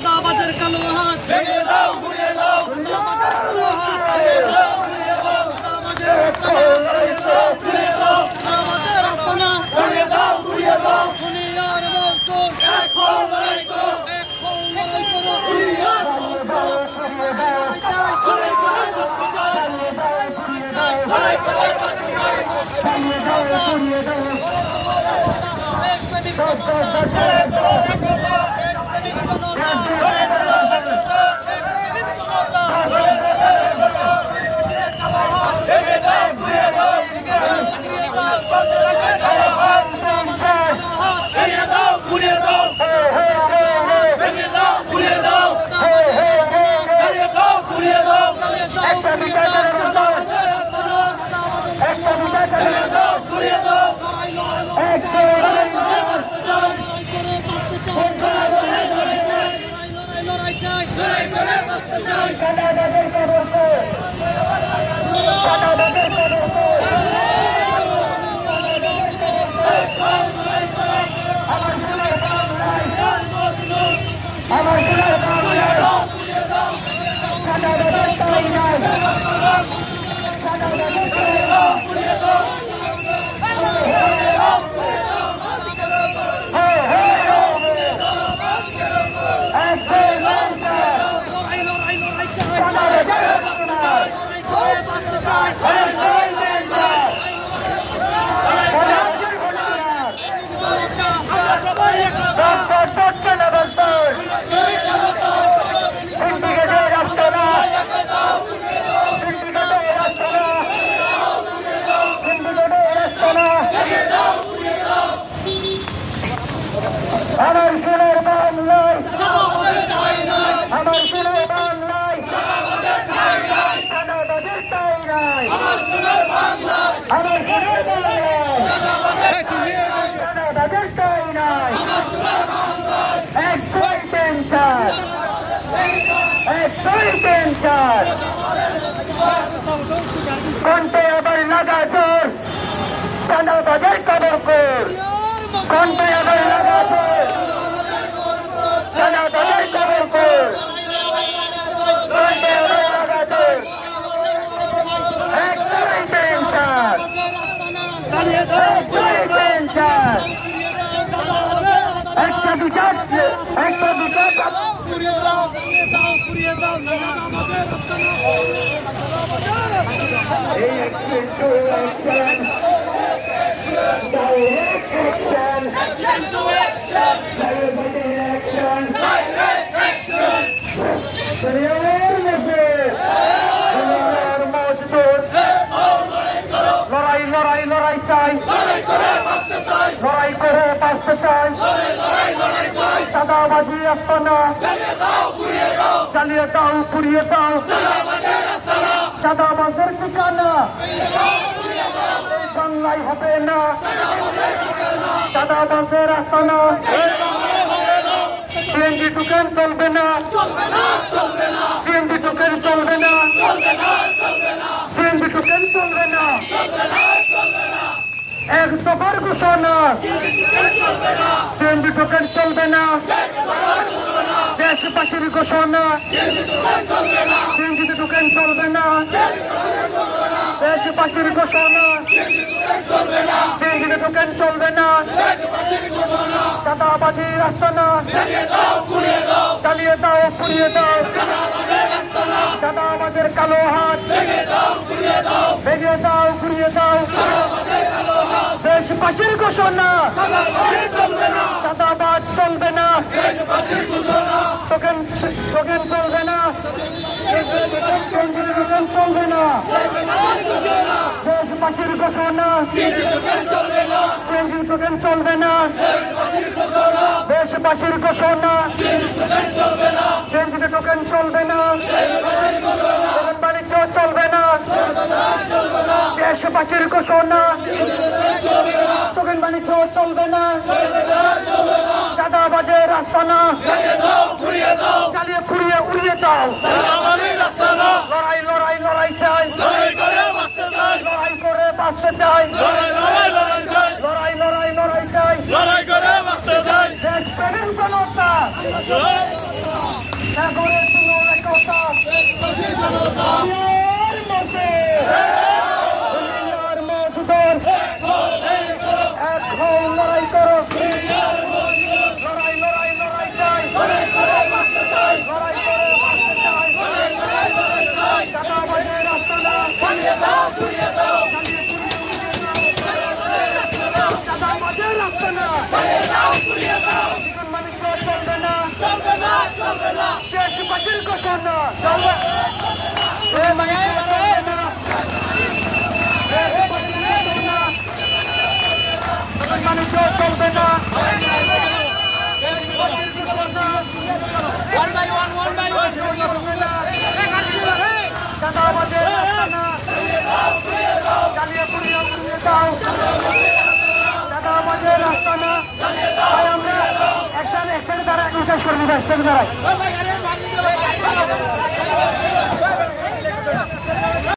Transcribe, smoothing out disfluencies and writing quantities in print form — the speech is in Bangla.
চাঁদাবাজের কালো হাত ভেঙে দাও, ঘুরিয়ে দাও, কোনটা আবার লাগাচোর চাঁদাবাজের কবর কর, কোনটা আবার লাগাচোর চাঁদাবাজের কবর কর, কোনটা আবার লাগাচোর একটাই পেনশন, একটাই পেনশন, একটা বিচার লড়াই চাই, লড়াই করে বাঁচতে চাই, চাঁদাবাজি আস্তানা চালিয়ে দাও, পুড়িয়ে দাও, চাঁদাবাজের ঠিকানা বাংলায় হবে না, চাঁদাবাজের আস্তানা সিএনজি দোকান চলবে না, সিএনজি দোকান চলবে না, সিএনজি দোকান চলবে না, এক দফার ঘোষণা সিএনজি দোকান চলবে না, দেশবাসীর ঘোষণা সিএনজি দোকান চলবে না, দেশবাসীর ঘোষণা সিএনজি দোকান চলবে না, চাঁদাবাজির আস্তানা চালিয়ে দাও, পুড়িয়ে দাও, চাঁদাবাজের কালো হাত ভেঙে দাও, ঘুরিয়ে দাও, দেশবাসীর ঘোষণা চাঁদাবাজ চলবে না, টোকেন চলবে না, টোকেন চলবে না, দেশবাসীর ঘোষণা টোকেন চলবে না, দেশবাসীর ঘোষণা টোকেন চলবে না, বাণিজ্য চলবে না, দেশবাসীর ঘোষণা, দোকান বাণিজ্য চলবে না, চাঁদাবাজের রাস্তা না, চালিয়ে পুড়িয়ে উড়িয়ে দাও। লড়াই লড়াই লড়াই চাই, লড়াই করে বাঁচতে চাই, লড়াই লড়াই লড়াই চাই, দেশপ্রেমের জনতা, সাগরের কোনো একতা, মজুদর এক হও, লড়াই করো, লড়াই লড়াই লড়াই চাই, লড়াই করে বাঁচতে চাই, চাঁদাবাজের রাস্তা না, চাঁদাবাজের রাস্তা না, জীবন মানুষ চলবে না, দেশবাসীর ঘোষণা চলবে না, মানুষ চলবে না, চাঁদাবাজের রাস্তা না, চালিয়ে পুড়িয়ে উড়িয়ে দাও, চাঁদাবাজের রাস্তা না। আমরা একসাথে দাঁড়াই, শেষ করবো, একসাথে দাঁড়াই।